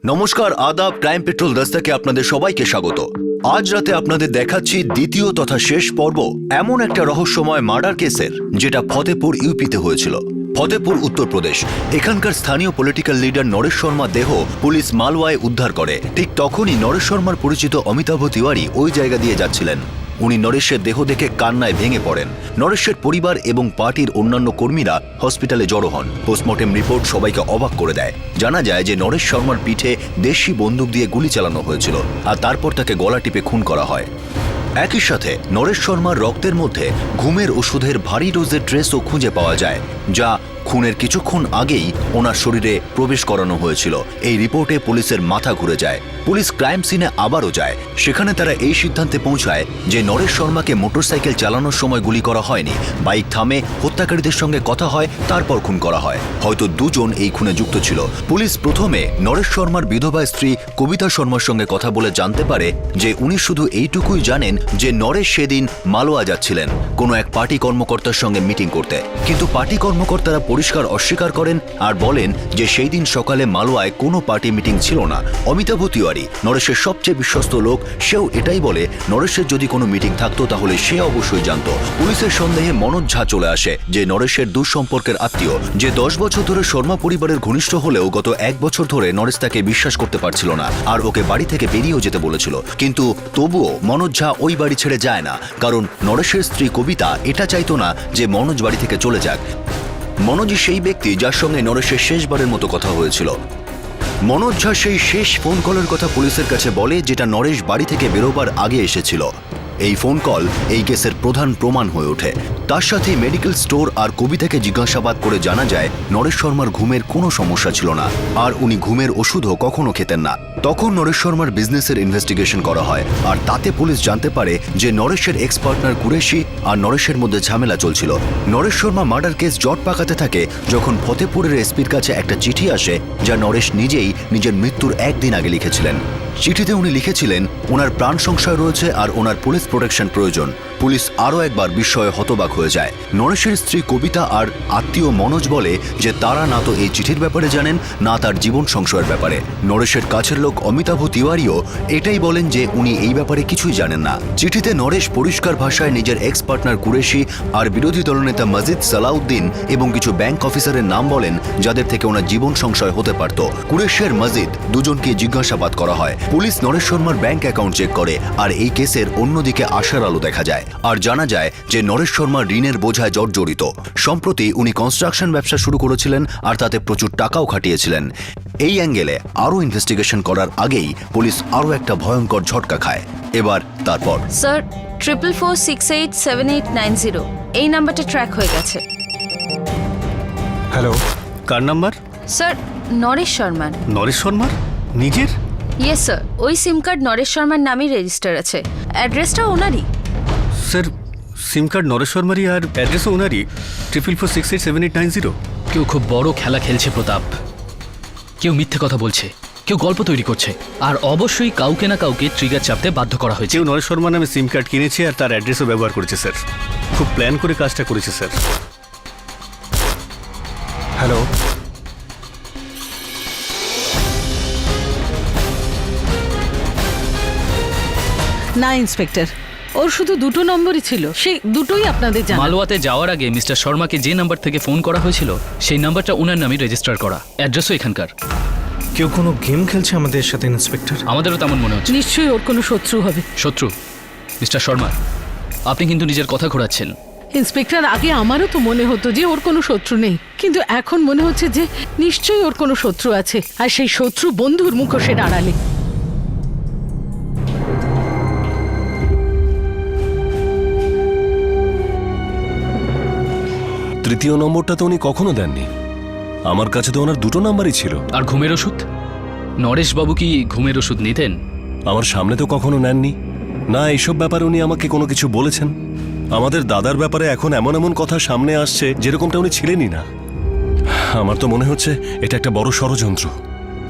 নমস্কার, আদাব। Crime petrol দস্তাকে আপনাদের সবাইকে স্বাগত। আজ রাতে আপনাদের দেখাচ্ছি দ্বিতীয় তথা শেষ পর্ব এমন একটা রহস্যময় মার্ডার কেসের, যেটা ফতেপুর ইউপিতে হয়েছিল। ফতেপুর উত্তরপ্রদেশ। এখানকার স্থানীয় পলিটিক্যাল লিডার নরেশ শর্মার দেহ পুলিশ মালওয়ায় উদ্ধার করে। ঠিক তখনই নরেশ শর্মার পরিচিত অমিতাভ তিওয়ারি ওই জায়গা দিয়ে যাচ্ছিলেন। উনি নরেশের দেহ দেখে কান্নায় ভেঙে পড়েন। নরেশের পরিবার এবং পার্টির অন্যান্য কর্মীরা হসপিটালে জড়ো হন। পোস্টমর্টেম রিপোর্ট সবাইকে অবাক করে দেয়। জানা যায় যে নরেশ শর্মার পিঠে দেশি বন্দুক দিয়ে গুলি চালানো হয়েছিল, আর তারপর তাকে গলা টিপে খুন করা হয়। একই সাথে নরেশ শর্মার রক্তের মধ্যে ঘুমের ওষুধের ভারী ডোজের ট্রেসও খুঁজে পাওয়া যায়, যা খুনের কিছুক্ষণ আগেই ওনার শরীরে প্রবেশ করানো হয়েছিল। এই রিপোর্টে পুলিশের মাথা ঘুরে যায়। পুলিশ ক্রাইম সিনে আবারও যায়। সেখানে তারা এই সিদ্ধান্তে পৌঁছায় যে নরেশ শর্মাকে মোটরসাইকেল চালানোর সময় গুলি করা হয়নি। বাইক থামে, হত্যাকারীদের সঙ্গে কথা হয়, তারপর খুন করা হয়। হয়তো দুজন এই খুনে যুক্ত ছিল। পুলিশ প্রথমে নরেশ শর্মার বিধবা স্ত্রী কবিতা শর্মার সঙ্গে কথা বলে জানতে পারে যে উনি শুধু এইটুকুই জানেন যে নরেশ সেদিন মালওয়া যাচ্ছিলেন কোনো এক পার্টি কর্মকর্তার সঙ্গে মিটিং করতে। কিন্তু পার্টি কর্মকর্তারা পরিষ্কার অস্বীকার করেন আর বলেন যে সেই দিন সকালে মালওয়ায় কোনো পার্টি মিটিং ছিল না। অমিতাভ তিওয়ারি, নরেশের সবচেয়ে বিশ্বস্ত লোক, সেও এটাই বলে নরেশের যদি কোনো মিটিং থাকতো তাহলে সে অবশ্যই জানতো। পুলিশের সন্দেহে মনোজ ঝা চলে আসে, যে নরেশের দূর সম্পর্কের আত্মীয়, যে 10 বছর ধরে শর্মা পরিবারের ঘনিষ্ঠ হলেও গত 1 বছর ধরে নরেশ তাকে বিশ্বাস করতে পারছিল না আর ওকে বাড়ি থেকে বেরিয়েও যেতে বলেছিল। কিন্তু তবুও মনোজ ঝা ওই বাড়ি ছেড়ে যায় না, কারণ নরেশের স্ত্রী কবিতা এটা চাইতো না যে মনোজ বাড়ি থেকে চলে যাক। মনোজই সেই ব্যক্তি যার সঙ্গে নরেশের শেষবারের মতো কথা হয়েছিল। মনোজ ঝা সেই শেষ ফোন কলের কথা পুলিশের কাছে বলে, যেটা নরেশ বাড়ি থেকে বেরোবার আগে এসেছিল। এই ফোন কল এই কেসের প্রধান প্রমাণ হয়ে ওঠে। তার সাথে মেডিকেল স্টোর আর কবিতাকে জিজ্ঞাসাবাদ করে জানা যায় নরেশ শর্মার ঘুমের কোনো সমস্যা ছিল না, আর উনি ঘুমের ওষুধও কখনো খেতেন না। তখন নরেশ শর্মার বিজনেসের ইনভেস্টিগেশন করা হয়, আর তাতে পুলিশ জানতে পারে যে নরেশের এক্স পার্টনার কুরেশি আর নরেশের মধ্যে ঝামেলা চলছিল। নরেশ শর্মা মার্ডার কেস জট পাকাতে থাকে যখন ফতেপুরের এসপির কাছে একটা চিঠি আসে, যা নরেশ নিজেই নিজের মৃত্যুর একদিন আগে লিখেছিলেন। চিঠিতে উনি লিখেছিলেন ওনার প্রাণ সংশয় রয়েছে আর ওনার পুলিশ প্রোটেকশন প্রয়োজন। পুলিশ আরও একবার বিস্ময়ে হতবাক হয়ে যায়। নরেশের স্ত্রী কবিতা আর আত্মীয় মনোজ বলে যে তারা না তো এই চিঠির ব্যাপারে জানেন, না তার জীবন সংশয়ের ব্যাপারে। নরেশের কাছের লোক অমিতাভ তিওয়ারিও এটাই বলেন যে উনি এই ব্যাপারে কিছুই জানেন না। চিঠিতে নরেশ পরিষ্কার ভাষায় নিজের এক্স পার্টনার কুরেশি আর বিরোধী দলনেতা মজিদ সালাউদ্দিন এবং কিছু ব্যাংক অফিসারের নাম বলেন, যাদের থেকে ওনার জীবন সংশয় হতে পারত। কুরেশি আর মজিদ দুজনকে জিজ্ঞাসাবাদ করা হয়। পুলিশ নরেশ শর্মার ব্যাংক অ্যাকাউন্ট চেক করে, আর এই কেসের অন্যদিকে আশার আলো দেখা যায়। আর জানা যায় যে নরেশ শর্মা ঋণের বোঝায় জর্জরিত। সম্প্রতি উনি কনস্ট্রাকশন ব্যবসা শুরু করেছিলেন আর তাতে প্রচুর টাকাও খাটিয়েছিলেন। এই অ্যাঙ্গেলে আরও ইনভেস্টিগেশন করার আগেই পুলিশ আরও একটা ভয়ঙ্কর ঝটকা খায়। এবার তারপর স্যার 44468789 এই নাম্বারটা ট্র্যাক হয়ে গেছে। হ্যালো, কার নাম্বার? স্যার নরেশ শর্মার। নরেশ শর্মার নিজের? ইয়েস স্যার, ওই সিম কার্ড নরেশ শর্মার নামেই রেজিস্টার আছে। অ্যাড্রেসটা ওনারই। স্যার, সিম কার্ড নরেশ শর্মারই আর অ্যাড্রেসও ওনারই। 44468789। কেউ খুব বড় খেলা খেলছে প্রতাপ। কেউ মিথ্যে কথা বলছে, কেউ গল্প তৈরি করছে, আর অবশ্যই কাউকে না কাউকে ট্রিগার চাপতে বাধ্য করা হয়েছে। কেউ নরেশ শর্মা নামে সিম কার্ড কিনেছে আর তার অ্যাড্রেসও ব্যবহার করেছে স্যার। খুব প্ল্যান করে কাজটা করেছে স্যার। হ্যালো, না ইন্সপেক্টর, ওর শুধু দুটো নম্বরই ছিল, সেই দুটোই আপনাদের জানা। মালওয়াতে যাওয়ার আগে মিস্টার শর্মাকে যে নাম্বার থেকে ফোন করা হয়েছিল সেই নাম্বারটা ওনার নামে রেজিস্টার করা, অ্যাড্রেসও এখানকার। কেউ কোনো গেম খেলছে আমাদের সাথে ইন্সপেক্টর। আমাদেরও তেমন মনে হচ্ছে। নিশ্চয়ই ওর কোনো শত্রু হবে। শত্রু? মিস্টার শর্মা, আপনি কিন্তু নিজের কথা ঘোরাচ্ছেন। ইন্সপেক্টর, আগে আমারও তো মনে হতো যে ওর কোনো শত্রু নেই, কিন্তু এখন মনে হচ্ছে যে নিশ্চয়ই ওর কোনো শত্রু আছে, আর সেই শত্রু বন্ধুর মুখোশের আড়ালে। তৃতীয় নম্বরটা তো উনি কখনো দেননি। আমার কাছে তো ওনার দুটো নাম্বারই ছিল। আর ঘুমের ওষুধ? নরেশবাবু কি ঘুমের ওষুধ নিতেন? আমার সামনে তো কখনো নেননি। না, এইসব ব্যাপারে উনি আমাকে কোনো কিছু বলেছেন। আমাদের দাদার ব্যাপারে এখন এমন এমন কথা সামনে আসছে যেরকমটা উনি ছিলেনই না। আমার তো মনে হচ্ছে এটা একটা বড় ষড়যন্ত্র।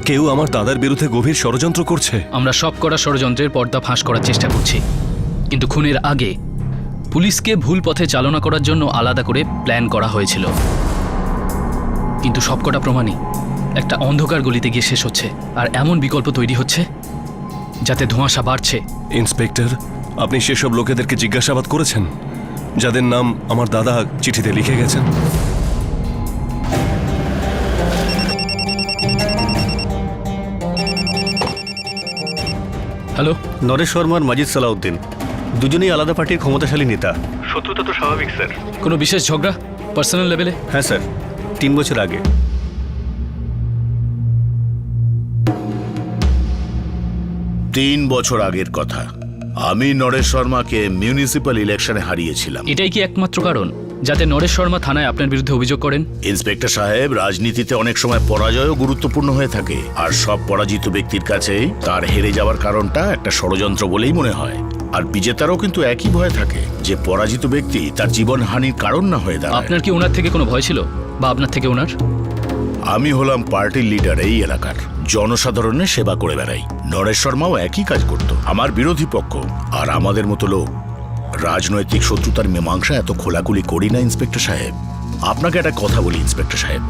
কেউ আমার দাদার বিরুদ্ধে গভীর ষড়যন্ত্র করছে। আমরা সব করা ষড়যন্ত্রের পর্দা ফাঁস করার চেষ্টা করছি, কিন্তু খুনের আগে পুলিশকে ভুল পথে চালনা করার জন্য আলাদা করে প্ল্যান করা হয়েছিল। কিন্তু সবকটা প্রমাণই একটা অন্ধকার গলিতে গিয়ে শেষ হচ্ছে, আর এমন বিকল্প তৈরি হচ্ছে যাতে ধোঁয়াশা বাড়ছে। ইন্সপেক্টর, আপনি সেসব লোকেদেরকে জিজ্ঞাসাবাদ করেছেন যাদের নাম আমার দাদা চিঠিতে লিখে গেছেন? হ্যালো, নরেশ শর্মা আর মাজিদ সালাউদ্দিন দুজনেই আলাদা পার্টির ক্ষমতাশালী নেতা। শত্রুতা তো স্বাভাবিক স্যার। কোনো বিশেষ ঝগড়া পার্সোনাল লেভেলে? হ্যাঁ স্যার, 3 বছর আগে। তিন বছর আগের কথা। আমি নরেশ শর্মাকে মিউনিসিপ্যাল ইলেকশনে হারিয়েছিলাম। এটাই কি একমাত্র কারণ যাতে নরেশ শর্মা থানায় আপনার বিরুদ্ধে অভিযোগ করেন? ইন্সপেক্টর সাহেব, রাজনীতিতে অনেক সময় পরাজয়ও গুরুত্বপূর্ণ হয়ে থাকে, আর সব পরাজিত ব্যক্তির কাছেই তার হেরে যাওয়ার কারণটা একটা ষড়যন্ত্র বলেই মনে হয়। আর বিজেতারও কিন্তু একই ভয় থাকে যে পরাজিত ব্যক্তি তার জীবনহানির কারণ না হয়ে দাঁড়ায়। আপনার কি ওনার থেকে কোনো ভয় ছিল, বা আপনার থেকে ওনার? আমি হলাম পার্টির লিডার এই এলাকার, জনসাধারণের সেবা করে বেড়াই। নরেশ শর্মাও একই কাজ করত। আমার বিরোধী পক্ষ আর আমাদের মতো লোক রাজনৈতিক শত্রুতার মীমাংসা এত খোলাখুলি করি না ইন্সপেক্টর সাহেব। আপনাকে একটা কথা বলি ইন্সপেক্টর সাহেব,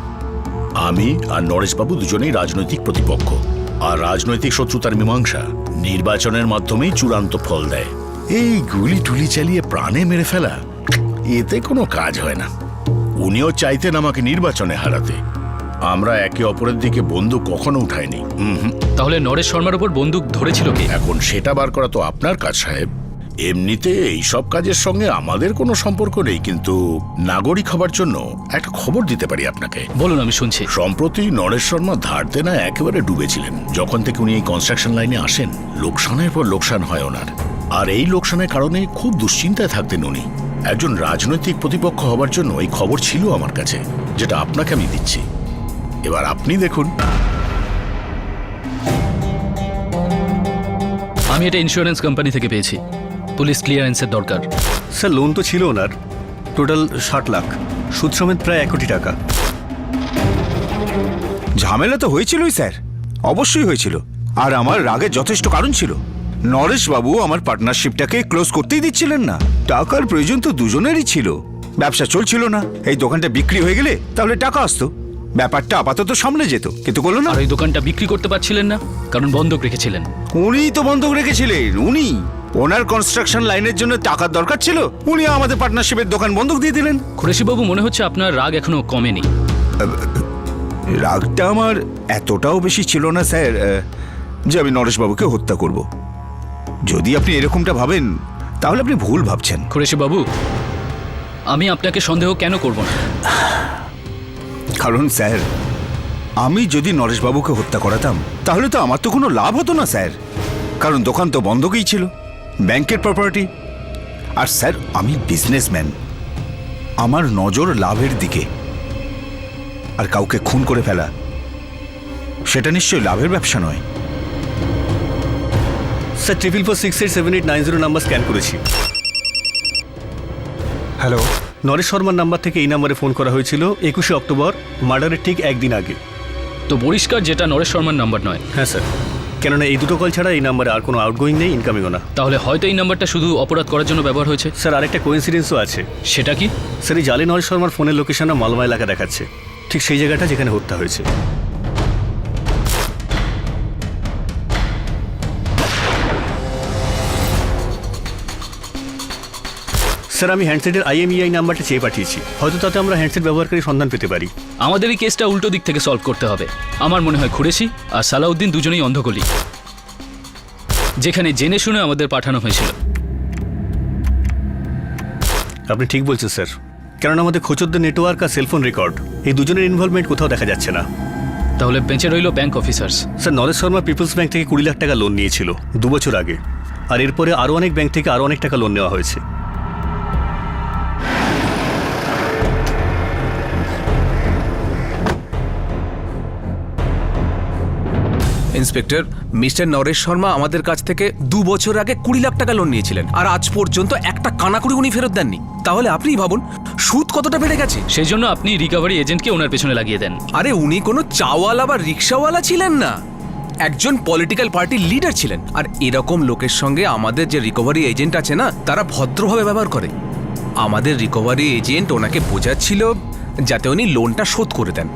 আমি আর নরেশবাবু দুজনেই রাজনৈতিক প্রতিপক্ষ, আর রাজনৈতিক শত্রুতার মীমাংসা নির্বাচনের মাধ্যমেই চূড়ান্ত ফল দেয়। এই গুলি টুলি চালিয়ে প্রাণে মেরে ফেলা, এতে কোনো কাজ হয় না। উনিও চাইতেন আমাকে নির্বাচনে হারাতে। আমরা একে অপরের দিকে বন্দুক কখনো উঠাইনি। তাহলে নরেশ শর্মার উপর বন্দুক ধরেছিল কে? এখন সেটা বার করা তো আপনার কাজ সাহেব। এমনিতে এই সব কাজের সঙ্গে আমাদের কোনো সম্পর্ক নেই, কিন্তু নাগরিক হবার জন্য একটা খবর দিতে পারি আপনাকে। বলুন, আমি শুনছি। সম্প্রতি নরেশ শর্মা ধার দেনা একেবারে ডুবেছিলেন। যখন থেকে উনি এই কনস্ট্রাকশন লাইনে আসেন, লোকসানের পর লোকসান হয় ওনার। আর এই লোকসানের কারণে খুব দুশ্চিন্তায় থাকতেন উনি। একজন রাজনৈতিক প্রতিপক্ষ হবার জন্য এই খবর ছিল আমার কাছে, যেটা আপনাকে আমি দিচ্ছি। এবার আপনি দেখুন। আমি এটা ইন্স্যুরেন্স কোম্পানি থেকে পেয়েছি। পুলিশ ক্লিয়ারেন্সের দরকার। স্যার, লোন তো ছিল ওনার টোটাল 60 লাখ, সুদ সমেত প্রায় 1 কোটি টাকা। ঝামেলা তো হয়েছিলই স্যার, অবশ্যই হয়েছিল। আর আমার রাগের যথেষ্ট কারণ ছিল। নরেশ বাবু আমার পার্টনারশিপটাকে ক্লোজ করতেই দিচ্ছিলেন না। টাকার প্রয়োজন তো দুজনেরই ছিল, ব্যবসা চলছিল না। এই দোকানটা বিক্রি হয়ে গেলে তাহলে টাকা আসতো, ব্যাপারটা আপাতত সামনে যেত, কিন্তু করলো না। আর ওই দোকানটা বিক্রি করতে পারছিলেন না কারণ বন্ধক রেখেছিলেন। উনিই তো বন্ধক রেখেছিলেন। উনি ওনার কনস্ট্রাকশন লাইনের জন্য টাকার দরকার ছিল, উনি আমাদের পার্টনারশিপের দোকান বন্ধক দিয়ে দিলেন। কুরেশিবাবু, মনে হচ্ছে আপনার রাগ এখনো কমেনি। রাগটা আমার এতটাও বেশি ছিল না স্যার যে আমি নরেশবাবুকে হত্যা করব। যদি আপনি এরকমটা ভাবেন তাহলে আপনি ভুল ভাবছেন। কুরেশিবাবু, আমি আপনাকে সন্দেহ কেন করব না? কারণ স্যার, আমি যদি নরেশবাবুকে হত্যা করাতাম তাহলে তো আমার তো কোনো লাভ হতো না স্যার, কারণ দোকান তো বন্ধকই ছিল, ব্যাংকের প্রপার্টি। আর স্যার, আমি বিজনেসম্যান, আমার নজর লাভের দিকে। আর কাউকে খুন করে ফেলা সেটা নিশ্চয়ই লাভের ব্যবসা নয়। স্যার, 44468789 নাম্বার স্ক্যান করেছি। হ্যালো, নরেশ শর্মার নাম্বার থেকে এই নাম্বারে ফোন করা হয়েছিল 21শে অক্টোবর, মার্ডারের ঠিক একদিন আগে। তো পরিষ্কার যেটা নরেশ শর্মার নাম্বার নয়। হ্যাঁ স্যার, কেননা এই দুটো কল ছাড়া এই নাম্বারে আর কোনো আউটগোয়িং নেই, ইনকামিংও না। তাহলে হয়তো এই নাম্বারটা শুধু অপরাধ করার জন্য ব্যবহার হয়েছে। স্যার, আরেকটা কোইন্সিডেন্সও আছে। সেটা কি? স্যার, এই জালে নরেশ শর্মার ফোনের লোকেশনটা মালমা এলাকা দেখাচ্ছে, ঠিক সেই জায়গাটা যেখানে হত্যা হয়েছে। স্যার, আমি হ্যান্ডসেটের IMEI নাম্বারটা চেয়ে পাঠিয়েছি, হয়তো তাতে আমরা হ্যান্ডসেট ব্যবহারকারী সন্ধান পেতে পারি। আমাদের এই কেসটা উল্টো দিক থেকে সলভ করতে হবে। আমার মনে হয় কুরেশি আর সালাউদ্দিন দুজনেই অন্ধকলি, যেখানে জেনে শুনে আমাদের পাঠানো হয়েছিল। আপনি ঠিক বলছেন স্যার, কারণ আমাদের খোঁচরদের নেটওয়ার্ক আর সেলফোন রেকর্ড, এই দুজনের ইনভলভমেন্ট কোথাও দেখা যাচ্ছে না। তাহলে বেঁচে রইল bank officers. Sir, Naresh Sharma people's bank থেকে 20 লাখ টাকা লোন নিয়েছিল 2 বছর আগে, আর এরপরে আরও অনেক ব্যাংক থেকে আরও অনেক টাকা লোন নেওয়া হয়েছে। ইন্সপেক্টর, মিস্টার নরেশ শর্মা আমাদের কাছ থেকে 2 বছর আগে 20 লাখ টাকা লোন নিয়েছিলেন, আর আজ পর্যন্ত একটা কানাকড়ি উনি ফেরত দেননি। তাহলে আপনিই ভাবুন সুদ কতটা বেড়ে গেছে। সেই জন্য আপনি রিকভারি এজেন্টকে ওনার পেছনে লাগিয়ে দেন। আরে উনি কোনো চাওয়ালা বা রিক্সাওয়ালা ছিলেন না, একজন পলিটিক্যাল পার্টির লিডার ছিলেন। আর এরকম লোকের সঙ্গে আমাদের যে রিকভারি এজেন্ট আছে না, তারা ভদ্রভাবে ব্যবহার করে। আমাদের রিকভারি এজেন্ট ওনাকে বোঝাচ্ছিল যাতে উনি লোনটা শোধ করে দেন,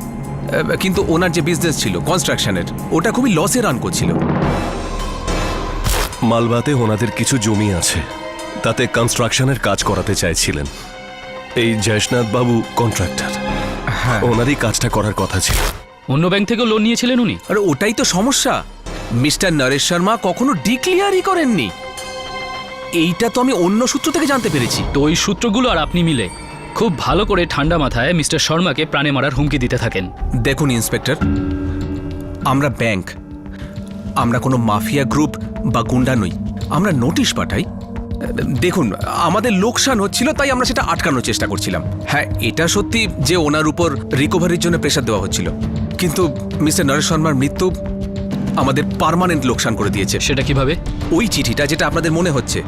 কিন্তু ওনার যে বিজনেস ছিল কনস্ট্রাকশনের, ওটা খুবই লসে রান করছিল। মালবাতে ওনাদের কিছু জমি আছে, তাতে কনস্ট্রাকশনের কাজ করাতে চাইছিলেন। এই জয়সনাথ বাবু কন্ট্রাক্টর, ওনারই কাজটা করার কথা ছিল। অন্য ব্যাংক থেকেও লোন নিয়েছিলেন উনি? আরে ওটাই তো সমস্যা, মিস্টার নরেশ শর্মা কখনো ডিক্লিয়ারই করেননি। এইটা তো আমি অন্য সূত্র থেকে জানতে পেরেছি। তো ওই সূত্রগুলো আর আপনি মিলে খুব ভালো করে ঠান্ডা মাথায় মিস্টার শর্মাকে প্রাণে মারার হুমকি দিতে থাকেন। দেখুন ইন্সপেক্টর, আমরা ব্যাংক, আমরা কোনো মাফিয়া গ্রুপ বা গুন্ডা নই। আমরা নোটিশ পাঠাই। দেখুন, আমাদের লোকসান হচ্ছিল, তাই আমরা সেটা আটকানোর চেষ্টা করছিলাম। হ্যাঁ, এটা সত্যি যে ওনার উপর রিকভারির জন্য প্রেশার দেওয়া হচ্ছিল, কিন্তু মিস্টার নরেশ শর্মার মৃত্যু আমাদের পার্মানেন্ট লোকসান করে দিয়েছে। সেটা কিভাবে? ওই চিঠিটা যেটা আপনাদের মনে হচ্ছে,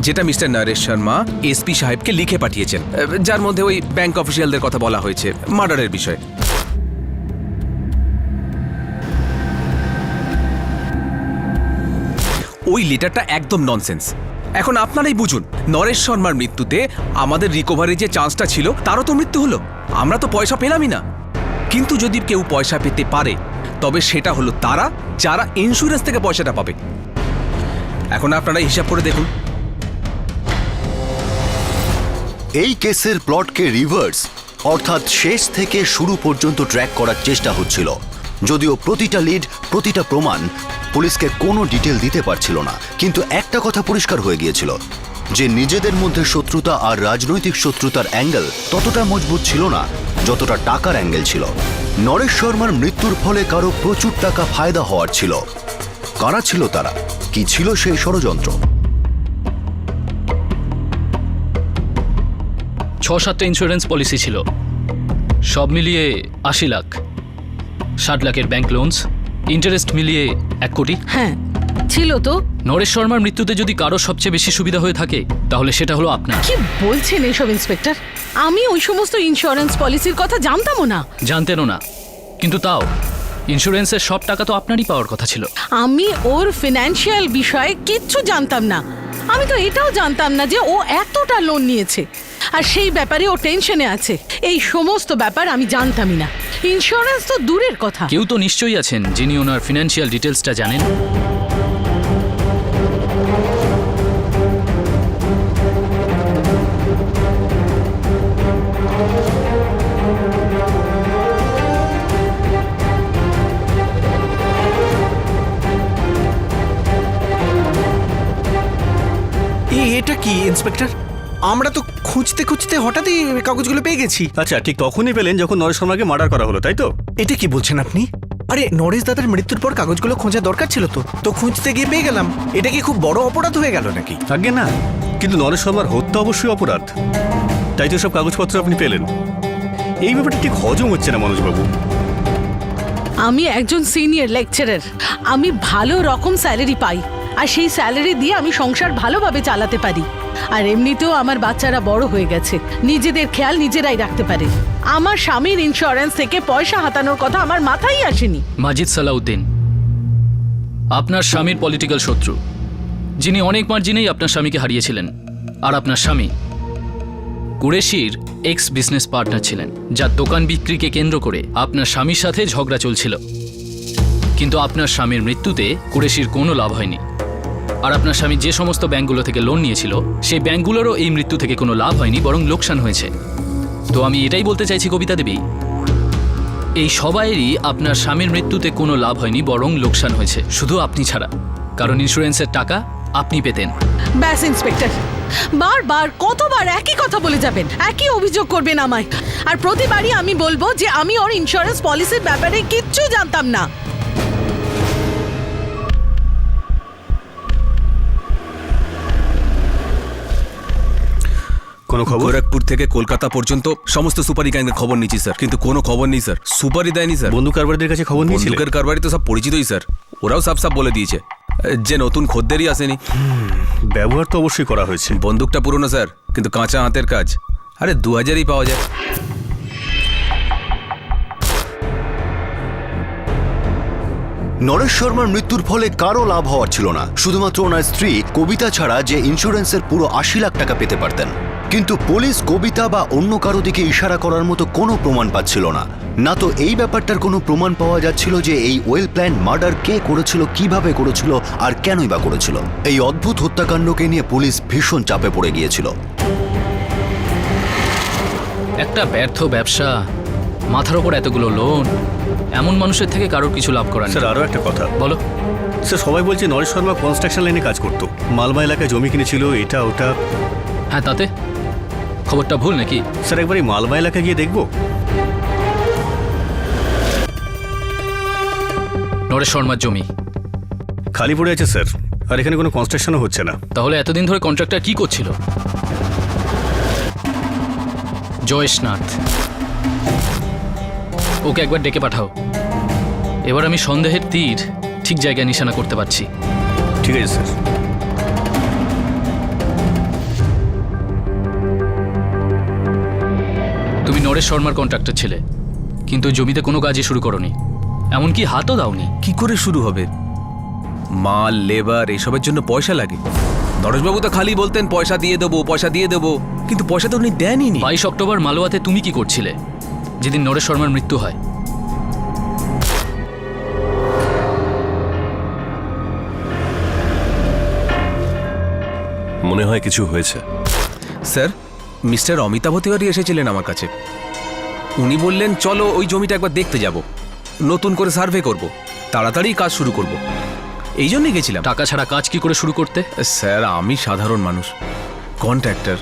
যেটা মিস্টার নরেশ শর্মা এসপি সাহেবকে লিখে পাঠিয়েছেন, যার মধ্যে ওই ব্যাংক অফিসিয়ালদের কথা বলা হয়েছে মার্ডারের বিষয়ে। ওই লেটারটা একদম ননসেন্স। এখন আপনারাই বুঝুন, নরেশ শর্মার মৃত্যুতে আমাদের রিকভারির যে চান্সটা ছিল, তারও তো মৃত্যু হলো। আমরা তো পয়সা পেলামই না। কিন্তু যদি কেউ পয়সা পেতে পারে, তবে সেটা হলো তারা যারা ইন্স্যুরেন্স থেকে পয়সাটা পাবে। এখন আপনারা হিসাব করে দেখুন। এই কেসের প্লটকে রিভার্স অর্থাৎ শেষ থেকে শুরু পর্যন্ত ট্র্যাক করার চেষ্টা হচ্ছিল, যদিও প্রতিটা লিড, প্রতিটা প্রমাণ পুলিশকে কোনো ডিটেল দিতে পারছিল না। কিন্তু একটা কথা পরিষ্কার হয়ে গিয়েছিল যে নিজেদের মধ্যে শত্রুতা আর রাজনৈতিক শত্রুতার অ্যাঙ্গেল ততটা মজবুত ছিল না যতটা টাকার অ্যাঙ্গেল ছিল। নরেশ শর্মার মৃত্যুর ফলে কারো প্রচুর টাকা ফায়দা হওয়ার ছিল। কারা ছিল তারা? কি ছিল সেই ষড়যন্ত্র? 6-7টা ইন্স্যুরেন্স পলিসি ছিল, সব মিলিয়ে 80 লাখ। 60 লাখের ব্যাংক লোনস, ইন্টারেস্ট মিলিয়ে 1 কোটি। হ্যাঁ ছিল তো। নরেশ শর্মার মৃত্যুতে যদি কারো সবচেয়ে বেশি সুবিধা হয়ে থাকে, তাহলে সেটা হলো আপনার। কি বলছেন এসব ইন্সপেক্টর? আমি ওই সমস্ত ইন্স্যুরেন্স পলিসির কথা জানতামও না। জানতেনও না, কিন্তু তাও ইন্স্যুরেন্সের সব টাকা তো আপনারই পাওয়ার কথা ছিল। আমি ওর ফিনান্সিয়াল বিষয়ে কিচ্ছু জানতাম না। আমি তো এটাও জানতাম না যে ও এতটা লোন নিয়েছে, আর সেই ব্যাপারে ও টেনশনে আছে। এই সমস্ত ব্যাপার আমি জানতামই না। ইন্স্যুরেন্স তো দূরের কথা। কেউ তো নিশ্চয়ই আছেন যিনি ওনার ফিনান্সিয়াল ডিটেলসটা জানেন। এটা কি ইন্সপেক্টর? আমরা তো খুঁজতে খুঁজতে হঠাৎই কাগজগুলো পেয়ে গেছি। আচ্ছা, ঠিক তখনই পেলেন যখন নরেশ শর্মাকে মার্ডার করা হলো, তাই তো? এটা কি বলছেন আপনি? আরে নরেশ দাদার মৃত্যুর পর কাগজগুলো খোঁজা দরকার ছিল, তো খুঁজতে গিয়ে পেয়ে গেলাম। এটা কি খুব বড় অপরাধ হয়ে গেল নাকি? আগে না, কিন্তু নরেশ শর্মার হত্যা অবশ্যই অপরাধ, তাই তো সব কাগজপত্র আপনি পেলেন। এই ব্যাপারটা ঠিক হজম হচ্ছে না মনোজবাবু। আমি একজন সিনিয়র লেকচারার, আমি ভালো রকম স্যালারি পাই, আর সেই স্যালারি দিয়ে আমি সংসার ভালোভাবে চালাতে পারি। আর এমনিতেও আমার বাচ্চারা বড় হয়ে গেছে, নিজেদের খেয়াল নিজেরাই রাখতে পারে। আমার স্বামীর ইন্স্যুরেন্স থেকে পয়সা হাতানোর কথা আমার মাথায় আসেনি। মাজিদ সালাউদ্দিন, আপনার স্বামীর পলিটিক্যাল শত্রু, যিনি অনেক মার্জিনেই আপনার স্বামীকে হারিয়েছিলেন। আর আপনার স্বামী কুরেশির এক্স বিজনেস পার্টনার ছিলেন, যার দোকান বিক্রিকে কেন্দ্র করে আপনার স্বামীর সাথে ঝগড়া চলছিল। কিন্তু আপনার স্বামীর মৃত্যুতে কুরেশির কোনো লাভ হয়নি। আর আপনার স্বামী যে সমস্ত ব্যাংকগুলো থেকে লোন নিয়েছিল, সেই ব্যাংকগুলোরও এই মৃত্যু থেকে কোনো লাভ হয়নি, বরং লোকসান হয়েছে। তো আমি এটাই বলতে চাইছি কবিতা দেবী, এই সবাইয়েরই আপনার স্বামীর মৃত্যুতে কোনো লাভ হয়নি, বরং লোকসান হয়েছে, শুধু আপনি ছাড়া। কারণ ইন্স্যুরেন্সের টাকা আপনি পেতেন। ব্যাস ইন্সপেক্টর, বারবার কতবার একই কথা বলে যাবেন, একই অভিযোগ করবেন আমায়। আর প্রতিবারই আমি বলবো যে আমি ওর ইন্স্যুরেন্স পলিসির ব্যাপারে কিচ্ছু জানতাম না। কোনো খবর? গোরখপুর থেকে কলকাতা পর্যন্ত সমস্ত সুপারি গ্যাংয়ের খবর নিয়েছি স্যার, কিন্তু কোনো খবর নেই স্যার। সুপারি দেয়নি স্যার। বন্দুক কারবারদের কাছে খবর নিয়েছিলেন? বন্দুকের কারবারি তো সব পরিচিতই স্যার, ওরাও সাফ বলে দিয়েছে যে নতুন খদ্দেরই আসেনি। ব্যবহার তো অবশ্যই করা হয়েছে। বন্দুকটা পুরনো স্যার, কিন্তু কাঁচা হাতের কাজ। আরে 2000ই পাওয়া যায়। নরেশ শর্মার মৃত্যুর ফলে কারো লাভ হওয়ার ছিল না, শুধুমাত্র ওনার স্ত্রী কবিতা ছাড়া, যে ইন্স্যুরেন্সের পুরো 80 লাখ টাকা পেতে পারতেন। কিন্তু পুলিশ কবিতা বা অন্য কারো দিকে ইশারা করার মতো কোনো প্রমাণ পাচ্ছিল না। না তো এই ব্যাপারটার কোনো প্রমাণ পাওয়া যাচ্ছিল যে এই ওয়েল প্ল্যান মার্ডার কে করেছিল, কিভাবে করেছিল আর কেনই বা করেছিল। এই অদ্ভুত হত্যাকাণ্ডকে নিয়ে পুলিশ ভীষণ চাপে পড়ে গিয়েছিল। একটা ব্যর্থ ব্যবসা, মাথার ওপর এতগুলো লোন, এমন মানুষের থেকে কারোর কিছু লাভ করার নেই। স্যার আরও একটা কথা বলো। স্যার সবাই বলছে নরেশ শর্মা কনস্ট্রাকশন লাইনে কাজ করতো, মালবা এলাকায় জমি কিনেছিল, এটা ওটা। হ্যাঁ, তাতে খবরটা ভুল নাকি? স্যার একবার এই মালবা এলাকায় গিয়ে দেখবো? নরেশ শর্মার জমি খালি পড়ে আছে স্যার, আর এখানে কোনো কনস্ট্রাকশনও হচ্ছে না। তাহলে এতদিন ধরে কন্ট্রাক্টর কি করছিল? জয়েশনাথ, ওকে একবার ডেকে পাঠাও। এবার আমি সন্দেহের তীর ঠিক জায়গায় নিশানা করতে পারছি। ঠিক আছে স্যার। তুমি নরেশ শর্মার কন্ট্রাক্টর ছিলে, কিন্তু জমিতে কোনো কাজই শুরু করনি, এমনকি হাতও দাওনি। কি করে শুরু হবে? মাল, লেবার এসবের জন্য পয়সা লাগে। নরেশবাবু তো খালি বলতেন পয়সা দিয়ে দেবো, পয়সা দিয়ে দেবো, কিন্তু পয়সা তো উনি দেনই নি। 22 অক্টোবর মালওয়াতে তুমি কি করছিলে, যেদিন নরেশ শর্মার মৃত্যু হয়? মনে হয় কিছু হয়েছে। স্যার, মিস্টার অমিতাভ তিওয়ারি এসেছিলেন আমার কাছে। উনি বললেন চলো ওই জমিটা একবার দেখতে যাব, নতুন করে সার্ভে করব, তাড়াতাড়ি কাজ শুরু করব। এই জন্যই গেছিলাম। টাকা ছাড়া কাজ কি করে শুরু করতে? স্যার, আমি সাধারণ মানুষ, কন্ট্রাক্টর,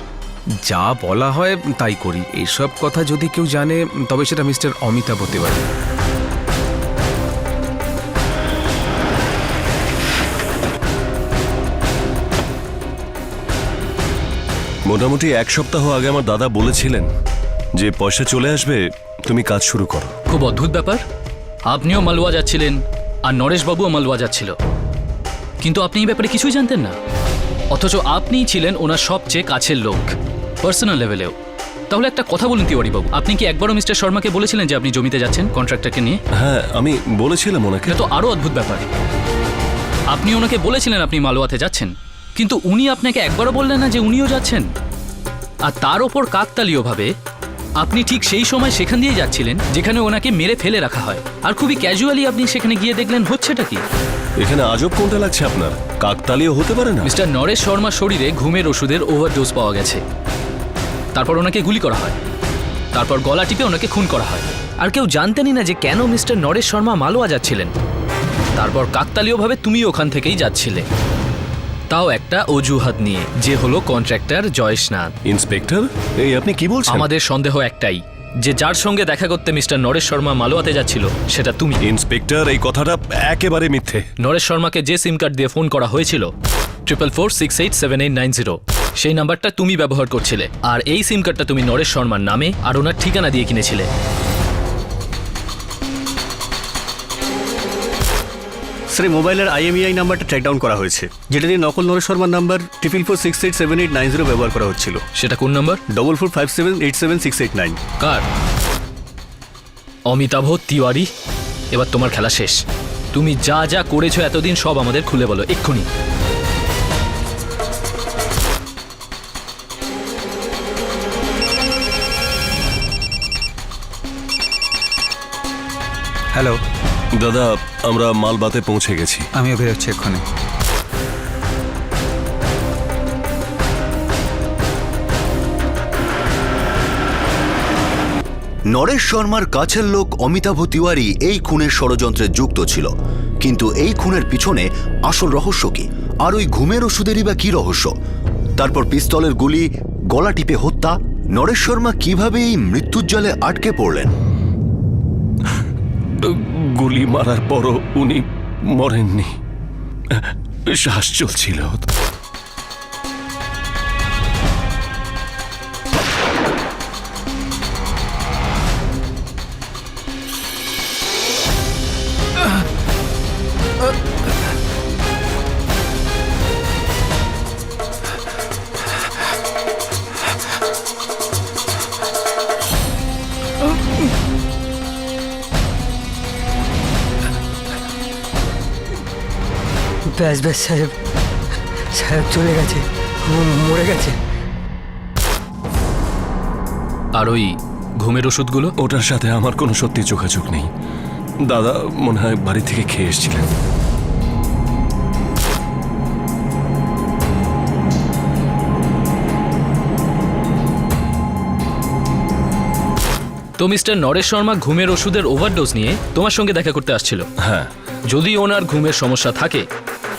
যা বলা হয় তাই করি। এইসব কথা যদি কেউ জানে তবে সেটা মিস্টার অমিতাভ তিওয়ারি। মোটামুটি 1 সপ্তাহ আগে আমার দাদা বলেছিলেন যে পয়সা চলে আসবে, তুমি কাজ শুরু করো। খুব অদ্ভুত ব্যাপার, আপনিও মালওয়া যাচ্ছিলেন আর নরেশবাবুও মালওয়া যাচ্ছিল, কিন্তু আপনি এই ব্যাপারে কিছুই জানতেন না। অথচ আপনিই ছিলেন ওনার সবচেয়ে কাছের লোক, পার্সোনাল লেভেলেও। তাহলে একটা কথা বলুন তিওয়ারি বাবু, আপনি কি একবারও মিস্টার শর্মাকে বলেছিলেন যে আপনি জমিতে যাচ্ছেন কন্ট্রাক্টরকে নিয়ে? হ্যাঁ, আমি বলেছিলাম ওনাকে। এটা তো আরও অদ্ভুত ব্যাপার। আপনি ওনাকে বলেছিলেন আপনি মালওয়াতে যাচ্ছেন, কিন্তু উনি আপনাকে একবারও বললেন না যে উনিও যাচ্ছেন। আর তার ওপর কাকতালীয়ভাবে আপনি ঠিক সেই সময় সেখান দিয়ে যাচ্ছিলেন যেখানে ওনাকে মেরে ফেলে রাখা হয়, আর খুবই ক্যাজুয়ালি আপনি সেখানে গিয়ে দেখলেন। হচ্ছেটা কি? এখানে আজব কোনটা লাগছে আপনার? কাকতালীয় হতে পারে না? মিস্টার নরেশ শর্মার শরীরে ঘুমের ওষুধের ওভারডোজ পাওয়া গেছে, তারপর ওনাকে গুলি করা হয়, তারপর গলা টিপে ওনাকে খুন করা হয়। আর কেউ জানতেনই না যে কেন মিস্টার নরেশ শর্মা মালওয়া যাচ্ছিলেন। তারপর কাকতালীয়ভাবে তুমি ওখান থেকেই যাচ্ছিলে, তাও একটা অজুহাত নিয়ে, যে হলো কন্ট্রাক্টর জয়েশনাথ। ইন্সপেক্টর, এই আপনি কি বলছেন? আমাদের সন্দেহ একটাই, যে যার সঙ্গে দেখা করতে মিস্টার নরেশ শর্মা মালওয়াতে যাচ্ছিল সেটা তুমি। ইন্সপেক্টর, এই কথাটা একেবারে মিথ্যে। নরেশ শর্মাকে যে সিম কার্ড দিয়ে ফোন করা হয়েছিল 4446878990, সেই নাম্বারটা তুমি ব্যবহার করছিলে, আর এই সিম কার্ডটা তুমি নরেশ শর্মার নামে আর ওনার ঠিকানা দিয়ে কিনেছিলে। স্যার মোবাইলের IMEI নাম্বারটা ট্র্যাক ডাউন করা হয়েছে, যেটা দিয়ে নকল নরেশ শর্মার নাম্বার 4446878990 ব্যবহার করা হচ্ছিল। সেটা কোন নাম্বার? 4457878689। কার? অমিতাভ তিওয়ারি। এবার তোমার খেলা শেষ। তুমি যা যা করেছো এতদিন সব আমাদের খুলে বলো এক্ষুনি। হ্যালো দাদা, আমরা মালবাতে পৌঁছে গেছি। আমিও বেরোচ্ছি এক্ষুনি। নরেশ শর্মার কাছের লোক অমিতাভ তিওয়ারি এই খুনের ষড়যন্ত্রে যুক্ত ছিল, কিন্তু এই খুনের পিছনে আসল রহস্য কি? আর ওই ঘুমের ওষুধেরই বা কি রহস্য? তারপর পিস্তলের গুলি, গলা টিপে হত্যা, নরেশ শর্মা কিভাবে এই মৃত্যুর জালে আটকে পড়লেন? গুলি মারার পরও উনি মরেননি, শ্বাস চলছিল। ব্যাস ব্যাস সাহেব, সাহেব চলে গেছে, মরে গেছে। আর ওই ঘুমের ওষুধগুলো? ওটার সাথে আমার কোনো সত্যি যোগাযোগ নেই। দাদা মনে হয় বাড়ি থেকে খেয়ে এসেছিলেন। তো মিস্টার নরেশ শর্মা ঘুমের ওষুধের ওভারডোজ নিয়ে তোমার সঙ্গে দেখা করতে আসছিল। হ্যাঁ, যদি ওনার ঘুমের সমস্যা থাকে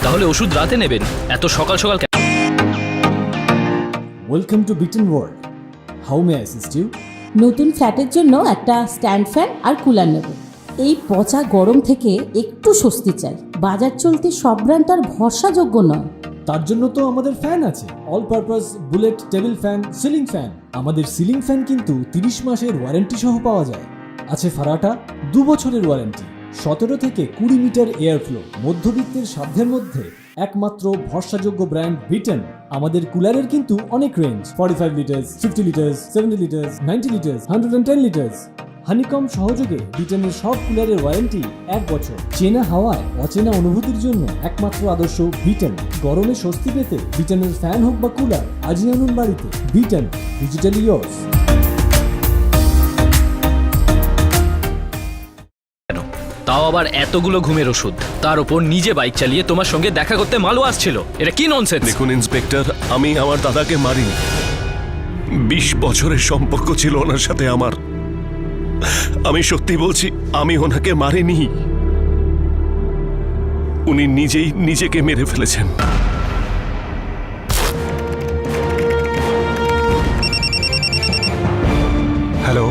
তাহলে ওষুধ রাতে নেবেন, এত সকাল সকাল কেন? Welcome to bitten world. How may I assist you? নতুন ফ্ল্যাটের জন্য একটা স্ট্যান্ড ফ্যান আর কুলার নেব। এই পচা গরম থেকে একটু স্বস্তি চাই। বাজার চলতে সব ব্র্যান্ড আর ভরসাযোগ্য নয়। তার জন্য তো আমাদের ফ্যান আছে, all purpose bullet table fan, ceiling fan. আমাদের সিলিং ফ্যান কিন্তু 30 মাসের ওয়ারেন্টি সহ পাওয়া যায়। আছে ফারাটা 2 বছরের ওয়ারেন্টি, 17 থেকে 20 মিটার এয়ার ফ্লো, মধ্যবিত্তের সাধ্যের মধ্যে একমাত্র ভরসাযোগ্য ব্র্যান্ড বিটেন। আমাদের কুলারের কিন্তু অনেক range, 45 litres, 50 litres, 70 litres, 90 litres, 110 litres. Honeycomb সহযোগে বিটেনের সব কুলারের ওয়ারেন্টি 1 বছর। চেনা হাওয়ায় অচেনা অনুভূতির জন্য একমাত্র আদর্শ বিটেন। গরমে স্বস্তি পেতে বিটেনের ফ্যান হোক বা কুলার, আজই আনুন বাড়িতে। Beaten, digitally yours. তাও আবার এতগুলো ঘুমের ওষুধ, তার উপর নিজে বাইক চালিয়ে তোমার সঙ্গে দেখা করতে মালও আসছিল। এটা কি ননসেন্স? দেখুন ইন্সপেক্টর, আমি আমার দাদাকে মারিনি। 20 বছরের সম্পর্ক ছিল ওনার সাথে আমার। আমি সত্যি বলছি, আমি ওনাকে মারিনি। উনি নিজেই নিজেকে মেরে ফেলেছেন। হ্যালো,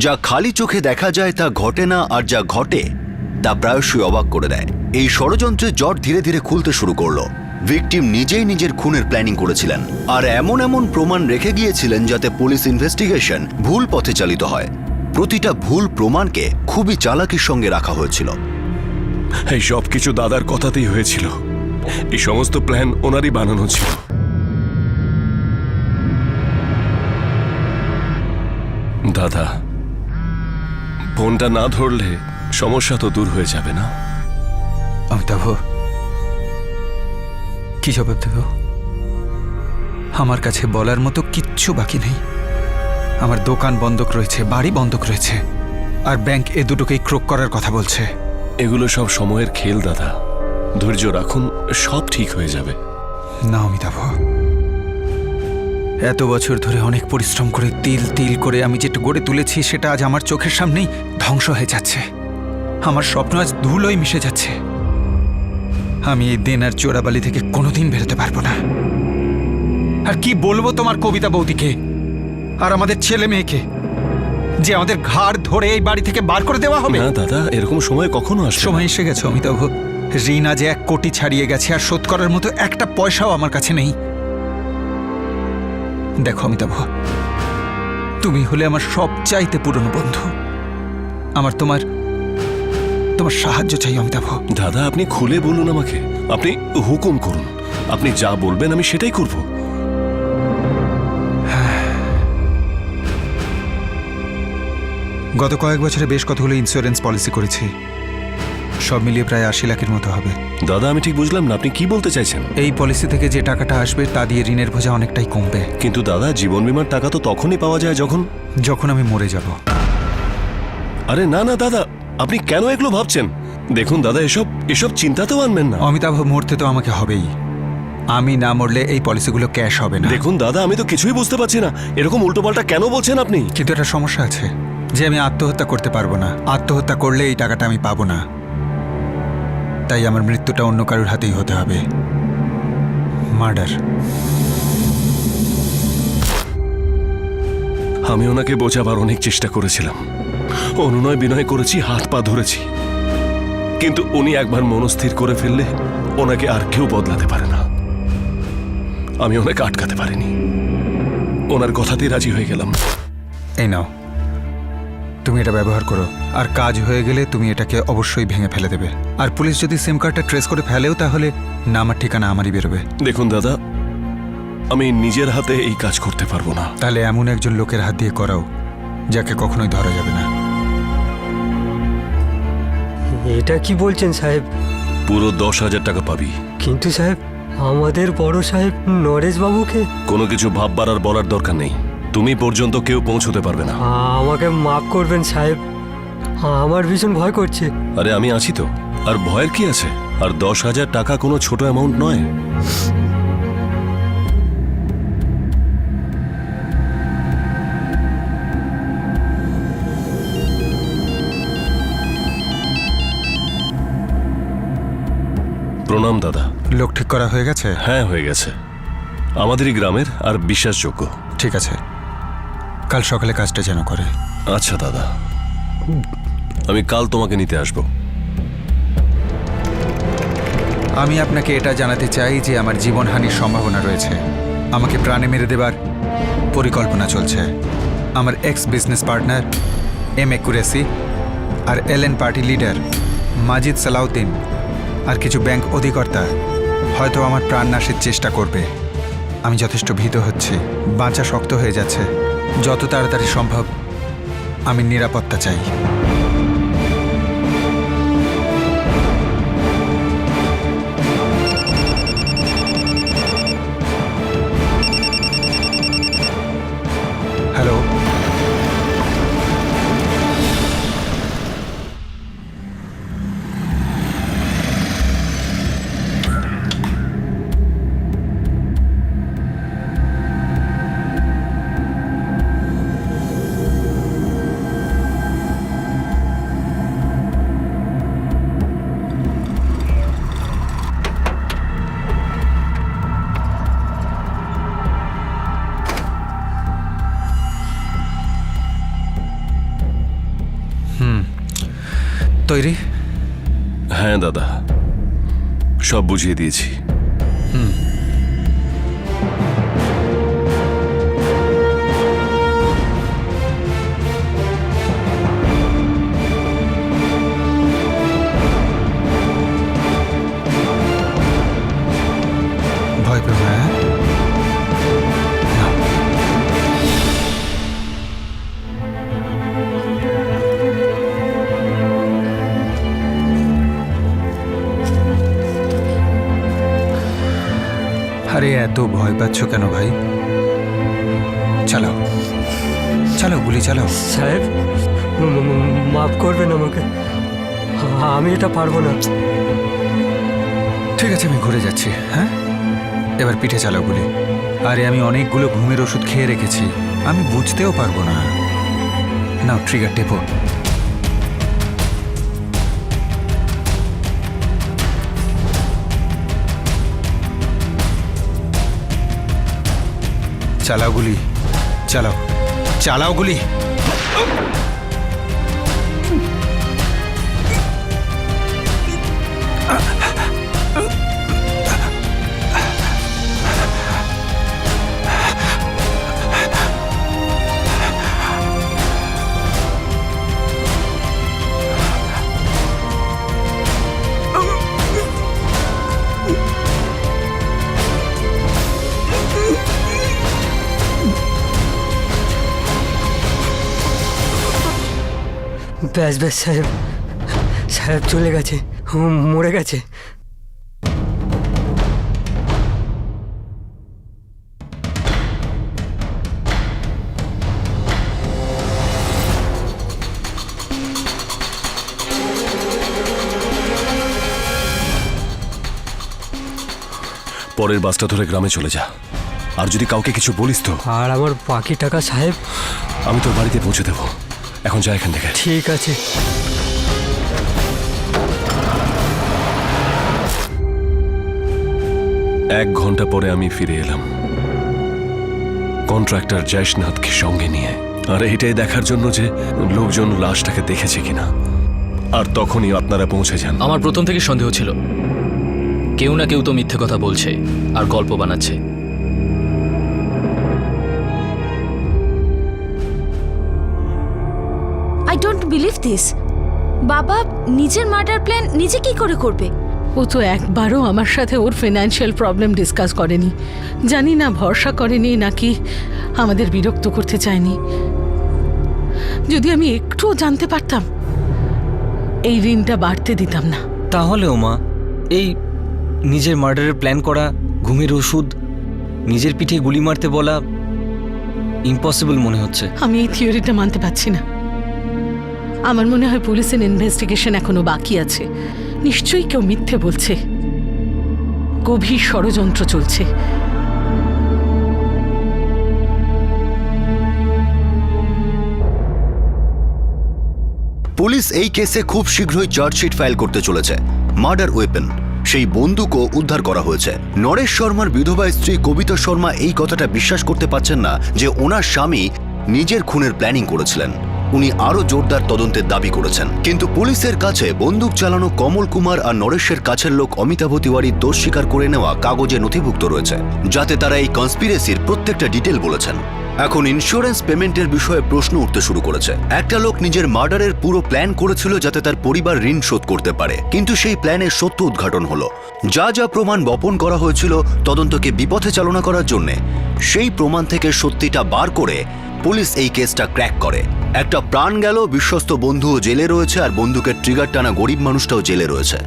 যা খালি চোখে দেখা যায় তা ঘটে না, আর যা ঘটে তা প্রায়শই অবাক করে দেয়। এই ষড়যন্ত্রের জট ধীরে ধীরে খুলতে শুরু করলো। ভিকটিম নিজেই নিজের খুনের প্ল্যানিং করেছিলেন, আর এমন এমন প্রমাণ রেখে গিয়েছিলেন যাতে পুলিশ ইনভেস্টিগেশন ভুল পথে চালিত হয়। প্রতিটা ভুল প্রমাণকে খুবই চালাকির সঙ্গে রাখা হয়েছিল। এই সব কিছু দাদার কথাতেই হয়েছিল। এই সমস্ত প্ল্যান ওনারই বানানো ছিল। দাদা, ফোনটা না ধরলে সমস্যা তো দূর হয়ে যাবে না? অমিতাভ, কি জবাব দেব? আমার কাছে বলার মতো কিচ্ছু বাকি নেই। আমার দোকান বন্ধক রয়েছে, বাড়ি বন্ধক রয়েছে, আর ব্যাংক এ দুটোকেই ক্রোক করার কথা বলছে। এগুলো সব সময়ের খেল দাদা, ধৈর্য রাখুন, সব ঠিক হয়ে যাবে। না অমিতাভ, এত বছর ধরে অনেক পরিশ্রম করে তিল তিল করে আমি যেটা গড়ে তুলেছি সেটা আজ আমার চোখের সামনেই ধ্বংস হয়ে যাচ্ছে। আমার স্বপ্ন আজ ধুলোয় মিশে যাচ্ছে। আমি এই দেনার চোরাবালি থেকে কোনোদিন বেরোতে পারবো না। আর কি বলবো তোমার কবিতা বৌদিকে আর আমাদের ছেলে মেয়েকে, যে আমাদের ঘাড় ধরে এই বাড়ি থেকে বার করে দেওয়া হবে? না দাদা, এরকম সময় কখনো আসবে না। সময় এসে গেছে অমিতাভ। ঋণ আজ 1 কোটি ছাড়িয়ে গেছে, আর শোধ করার মতো একটা পয়সাও আমার কাছে নেই। দেখো অমিতাভ, তুমি হলে আমার সবচাইতে পুরনো বন্ধু। আমার তোমার সাহায্য চাই অমিতাভ। দাদা, আপনি খুলে বলুন আমাকে, আপনি হুকুম করুন, আপনি যা বলবেন আমি সেটাই করব। গত কয়েক বছরে বেশ কতগুলো ইন্স্যুরেন্স পলিসি করেছি, সব মিলিয়ে প্রায় 80 লাখের মতো হবে। দাদা, আমি ঠিক বুঝলাম না, আপনি কি বলতে চাইছেন? এই পলিসি থেকে যে টাকাটা আসবে তা দিয়ে ঋণের বোঝা অনেকটাই কমবে। কিন্তু দাদা, জীবন বীমার টাকা তো তখনই পাওয়া যায় যখন আমি মরে যাব। আরে না না দাদা, আপনি কেন এগুলো ভাবছেন? দেখুন দাদা, এসব চিন্তাতেও আনবেন না। অমিতাভ, মরতে তো আমাকে হবেই। আমি না মরলে এই পলিসিগুলো ক্যাশ হবে না। দেখুন দাদা, আমি তো কিছুই বুঝতে পারছি না, এরকম উল্টোপাল্টা কেন বলছেন আপনি? কিন্তু একটা সমস্যা আছে যে আমি আত্মহত্যা করতে পারবো না। আত্মহত্যা করলে এই টাকাটা আমি পাবো না। তাই আমার মৃত্যুটা অন্য কারোর হাতেই হতে হবে। মার্ডার। আমি ওনাকে বোঝাবার অনেক চেষ্টা করেছিলাম, অনুনয় বিনয় করেছি, হাত পা ধরেছি, কিন্তু উনি একবার মনস্থির করে ফেললে ওনাকে আর কেউ বদলাতে পারে না। আমি ওনাকে আটকাতে পারিনি, ওনার কথাতেই রাজি হয়ে গেলাম। এই নাও, তুমি এটা ব্যবহার করো, আর কাজ হয়ে গেলে তুমি এটাকে অবশ্যই ভেঙে ফেলে দেবে। আর পুলিশ যদি সিম কার্ডটা ট্রেস করে ফেলেও তাহলে নাম আর ঠিকানা আমারই বেরোবে। দেখুন দাদা, আমি নিজের হাতে এই কাজ করতে পারবো না। তাহলে এমন একজন লোকের হাত দিয়ে করাও যাকে কখনোই ধরা যাবে না। এটা কি বলছেন সাহেব? পুরো 10,000 টাকা পাবি। কিন্তু সাহেব, আমাদের বড় সাহেব নরেশবাবুকে। কোনো কিছু ভাববার আর বলার দরকার নেই। তুমি পর্যন্ত কেউ পৌঁছতে পারবে না। আমাকে মাফ করবেন সাহেব, আমার ভীষণ ভয় করছে। আরে আমি আছি তো, আর ভয়ের কি আছে? আর 10,000 টাকা কোনো ছোট অ্যামাউন্ট নয়। প্রণাম দাদা। লোক ঠিক করা হয়ে গেছে? হ্যাঁ, হয়ে গেছে। আমাদেরই গ্রামের আর বিশ্বাসযোগ্য। ঠিক আছে, কাল সকালে কাজটা যেন করে। আচ্ছা দাদা, আমি কাল তোমাকে নিতে আসব। আমি আপনাকে এটা জানাতে চাই যে আমার জীবনহানির সম্ভাবনা রয়েছে। আমাকে প্রাণে মেরে দেবার পরিকল্পনা চলছে। আমার ex business partner MA. Qureshi আর LN party leader Majid Salahuddin আর কিছু ব্যাংক অধিকর্তা হয়তো আমার প্রাণ নাশের চেষ্টা করবে। আমি যথেষ্ট ভীত হচ্ছি, বাঁচা শক্ত হয়ে যাচ্ছে। যত তাড়াতাড়ি সম্ভব আমি নিরাপত্তা চাই। হ্যালো, তৈরি? হ্যাঁ দাদা, সব বুঝিয়ে দিয়েছি। ভয় পেও না। আরে এত ভয় পাচ্ছ কেন ভাই? চালাও চালাও, গুলি চালাও। সাহেব, মাফ করবেন আমাকে, আমি এটা পারবো না। ঠিক আছে, আমি ঘুরে যাচ্ছি। হ্যাঁ, এবার পিঠে চালাও গুলি। আরে আমি অনেকগুলো ঘুমের ওষুধ খেয়ে রেখেছি, আমি বুঝতেও পারবো না। নাও ট্রিগার টেপো। চালাও গুলি, চালাও চালাও গুলি। ব্যাস ব্যাস সাহেব, সাহেব চলে গেছে, মরে গেছে। পরের বাসটা ধরে গ্রামে চলে যা, আর যদি কাউকে কিছু বলিস তো। আর আমার বাকি টাকা সাহেব? আমি তোর বাড়িতে পৌঁছে দেবো, এখন যা এখান থেকে। ঠিক আছে। এক ঘন্টা পরে আমি ফিরে এলাম কন্ট্রাক্টর জয়শনাথকে সঙ্গে নিয়ে, আর এটাই দেখার জন্য যে লোকজন লাশটাকে দেখেছে কিনা। আর তখনই আপনারা পৌঁছে যান। আমার প্রথম থেকে সন্দেহ ছিল, কেউ না কেউ তো মিথ্যে কথা বলছে আর গল্প বানাচ্ছে। I don't believe this. বাবা নিজের মার্ডার প্ল্যান নিজে কি করে করবে? ও তো একবারও আমার সাথে ওর ফিনান্সিয়াল প্রবলেম ডিসকাস করেনি। জানি না ভরসা করেনি নাকি আমাদের বিরক্ত করতে চায়নি। যদি আমি একটুও জানতে পারতাম। এই ঋণটা বাড়তে দিতাম না। তাহলেও মা, এই নিজের মার্ডারের প্ল্যান করা, ঘুমের ওষুধ, নিজের পিঠে গুলি মারতে বলা ইম্পসিবল মনে হচ্ছে। আমি এই থিওরিটা মানতে পারছি না। আমার মনে হয় পুলিশের ইনভেস্টিগেশন এখনো বাকি আছে। নিশ্চয়ই কেউ মিথ্যে বলছে, গভীর ষড়যন্ত্র চলছে। পুলিশ এই কেসে খুব শীঘ্রই চার্জশিট ফাইল করতে চলেছে। মার্ডার ওয়েপন, সেই বন্দুকও উদ্ধার করা হয়েছে। নরেশ শর্মার বিধবা স্ত্রী কবিতা শর্মা এই কথাটা বিশ্বাস করতে পারছেন না যে ওনার স্বামী নিজের খুনের প্ল্যানিং করেছিলেন। উনি আরো জোরদার তদন্তের দাবি করেছেন, কিন্তু পুলিশের কাছে বন্দুক চালানো কমল কুমার আর নরেশের কাছের লোক অমিতাভ তিওয়ারির দোষ স্বীকার করে নেওয়া কাগজে নথিভুক্ত রয়েছে, যাতে তারা এই কনস্পিরেসির প্রত্যেকটা ডিটেল বলেছেন। এখন ইন্স্যুরেন্স পেমেন্টের বিষয়ে প্রশ্ন উঠতে শুরু করেছে। একটা লোক নিজের মার্ডারের পুরো প্ল্যান করেছিল যাতে তার পরিবার ঋণ শোধ করতে পারে, কিন্তু সেই প্ল্যানের সত্য উদ্ঘাটন হলো। যা যা প্রমাণ বপন করা হয়েছিল তদন্তকে বিপথে চালনা করার জন্য, সেই প্রমাণ থেকে সত্যিটা বার করে পুলিশ এই কেসটা ক্র্যাক করে। একটা প্রাণ গেল, বিশ্বস্ত বন্ধুও জেলে রয়েছে, আর বন্দুকের ট্রিগার টানা গরিব মানুষটাও জেলে রয়েছে,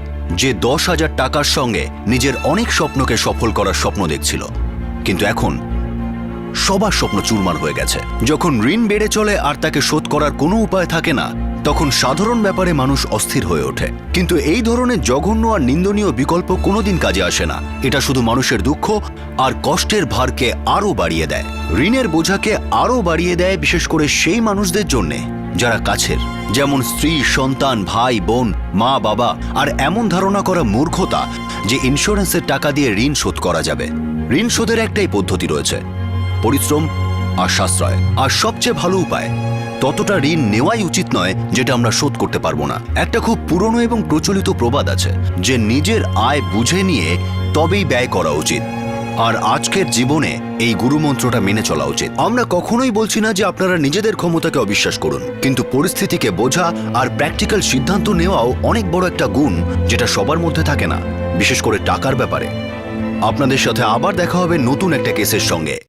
যে 10,000 টাকার সঙ্গে নিজের অনেক স্বপ্নকে সফল করার স্বপ্ন দেখছিল। কিন্তু এখন সবার স্বপ্ন চুরমার হয়ে গেছে। যখন ঋণ বেড়ে চলে আর তাকে শোধ করার কোনো উপায় থাকে না, তখন সাধারণ ব্যাপারে মানুষ অস্থির হয়ে ওঠে। কিন্তু এই ধরনের জঘন্য আর নিন্দনীয় বিকল্প কোনোদিন কাজে আসে না। এটা শুধু মানুষের দুঃখ আর কষ্টের ভারকে আরো বাড়িয়ে দেয়, ঋণের বোঝাকে আরো বাড়িয়ে দেয়, বিশেষ করে সেই মানুষদের জন্য যারা কাছের, যেমন স্ত্রী, সন্তান, ভাই, বোন, মা, বাবা। আর এমন ধারণা করা মূর্খতা যে ইন্স্যুরেন্সের টাকা দিয়ে ঋণ শোধ করা যাবে। ঋণ শোধের একটাই পদ্ধতি রয়েছে, পরিশ্রম আর সাশ্রয়। আর সবচেয়ে ভালো উপায়, ততটা ঋণ নেওয়াই উচিত নয় যেটা আমরা শোধ করতে পারবো না। একটা খুব পুরনো এবং প্রচলিত প্রবাদ আছে যে নিজের আয় বুঝে নিয়ে তবেই ব্যয় করা উচিত। আর আজকের জীবনে এই গুরুমন্ত্রটা মেনে চলা উচিত। আমরা কখনোই বলছি না যে আপনারা নিজেদের ক্ষমতাকে অবিশ্বাস করুন, কিন্তু পরিস্থিতিকে বোঝা আর প্র্যাকটিক্যাল সিদ্ধান্ত নেওয়াও অনেক বড় একটা গুণ, যেটা সবার মধ্যে থাকে না, বিশেষ করে টাকার ব্যাপারে। আপনাদের সাথে আবার দেখা হবে নতুন একটা কেসের সঙ্গে।